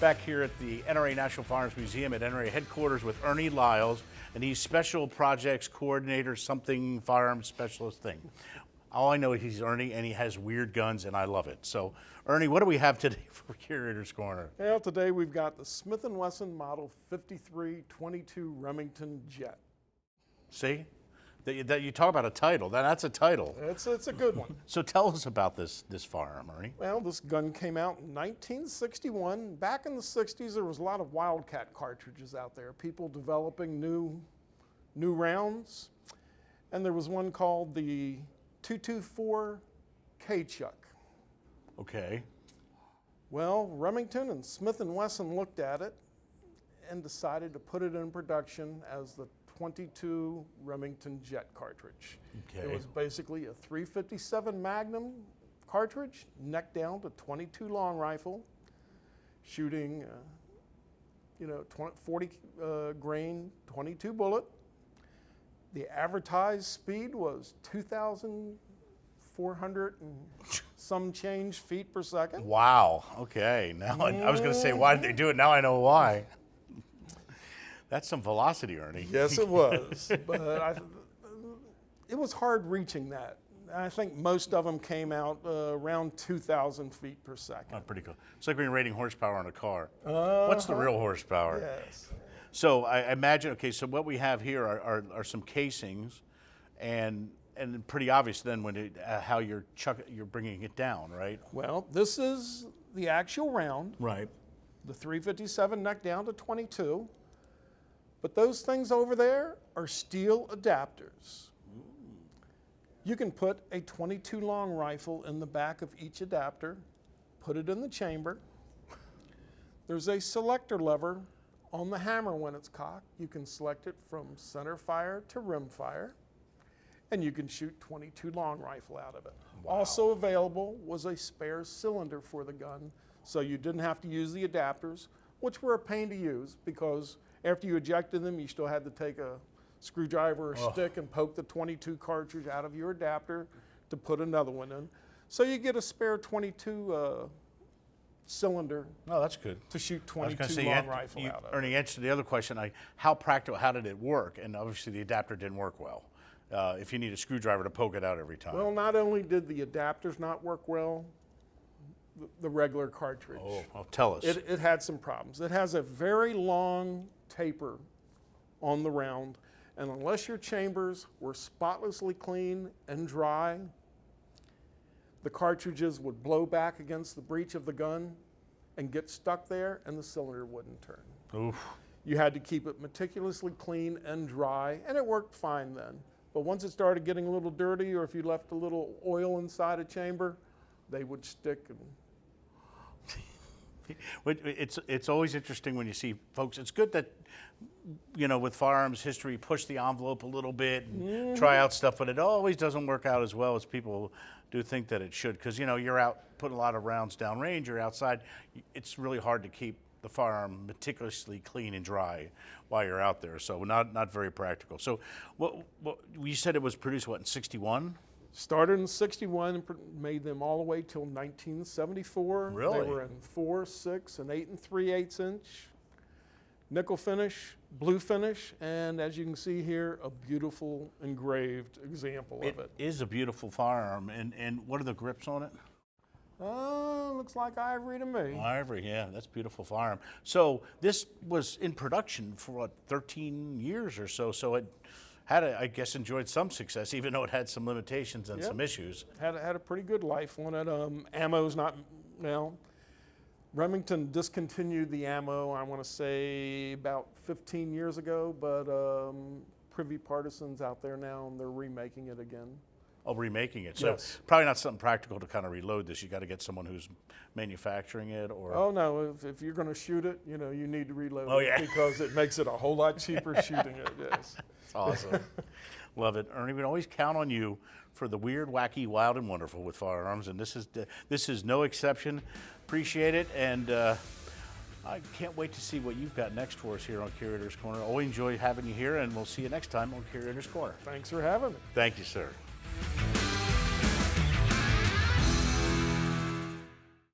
back here at the NRA National Firearms Museum at NRA headquarters with Ernie Lyles, and he's Special Projects Coordinator, something firearms specialist thing. All I know is he's Ernie, and he has weird guns, and I love it. So, Ernie, what do we have today for Curator's Corner? Well, today we've got the Smith & Wesson Model 5322 Remington Jet. See? That you talk about a title. That's a title. It's a good one. So tell us about this firearm, Ernie. Well, this gun came out in 1961. Back in the 60s, there was a lot of Wildcat cartridges out there, people developing new rounds. And there was one called the 224 K-Chuck. Okay. Well, Remington and Smith & Wesson looked at it and decided to put it in production as the 22 Remington Jet cartridge. Okay. It was basically a .357 Magnum cartridge, neck down to .22 long rifle, shooting 40 grain 22 bullet. The advertised speed was 2,400 and some change feet per second. Wow. Okay. Now I was going to say, why did they do it? Now I know why. That's some velocity, Ernie. Yes, it was. But it was hard reaching that. I think most of them came out around 2,000 feet per second. Oh, pretty cool. It's like when you're rating horsepower on a car. What's the real horsepower? Yes. So I imagine, okay, so what we have here are some casings, and pretty obvious then when how you're bringing it down, right? Well, this is the actual round. Right. The .357 neck down to 22. But those things over there are steel adapters. You can put a 22 long rifle in the back of each adapter, put it in the chamber. There's a selector lever on the hammer when it's cocked. You can select it from center fire to rim fire, and you can shoot 22 long rifle out of it. Wow. Also available was a spare cylinder for the gun, so you didn't have to use the adapters, which were a pain to use because after you ejected them, you still had to take a screwdriver or stick and poke the 22 cartridge out of your adapter to put another one in. So you get a spare 22 cylinder. Oh, that's good. To shoot 22 long rifle out of. Ernie, answer the other question, how practical, how did it work? And obviously the adapter didn't work well. If you need a screwdriver to poke it out every time. Well, not only did the adapters not work well, the regular cartridge. Oh, well, tell us. It had some problems. It has a very long taper on the round, and unless your chambers were spotlessly clean and dry, the cartridges would blow back against the breech of the gun and get stuck there, and the cylinder wouldn't turn. Oof. You had to keep it meticulously clean and dry, and it worked fine then. But once it started getting a little dirty, or if you left a little oil inside a chamber, they would stick. And it's always interesting when you see folks. It's good that, with firearms history, push the envelope a little bit and try out stuff, but it always doesn't work out as well as people do think that it should. Because you're out putting a lot of rounds downrange, you're outside. It's really hard to keep the firearm meticulously clean and dry while you're out there. So not very practical. So what you said it was produced in 61? Started in 61 and made them all the way till 1974. Really? They were in 4, 6, and 8 3/8 inch, nickel finish, blue finish, and as you can see here, a beautiful engraved example of it. It is a beautiful firearm. And what are the grips on it? Looks like ivory to me. Ivory, yeah, that's a beautiful firearm. So this was in production for 13 years or so. So it had, I guess, enjoyed some success, even though it had some limitations and some issues. Had a pretty good life on it. Ammo's not, Remington discontinued the ammo, I want to say about 15 years ago, but Privy Partisans out there now, and they're remaking it again. Oh, remaking it. So yes. Probably not something practical to kind of reload this. You got to get someone who's manufacturing it, or. Oh no! If you're going to shoot it, you need to reload it because it makes it a whole lot cheaper shooting it. Yes. It's awesome. Love it, Ernie. We can always count on you for the weird, wacky, wild, and wonderful with firearms, and this is no exception. Appreciate it, and I can't wait to see what you've got next for us here on Curator's Corner. Always enjoy having you here, and we'll see you next time on Curator's Corner. Thanks for having me. Thank you, sir.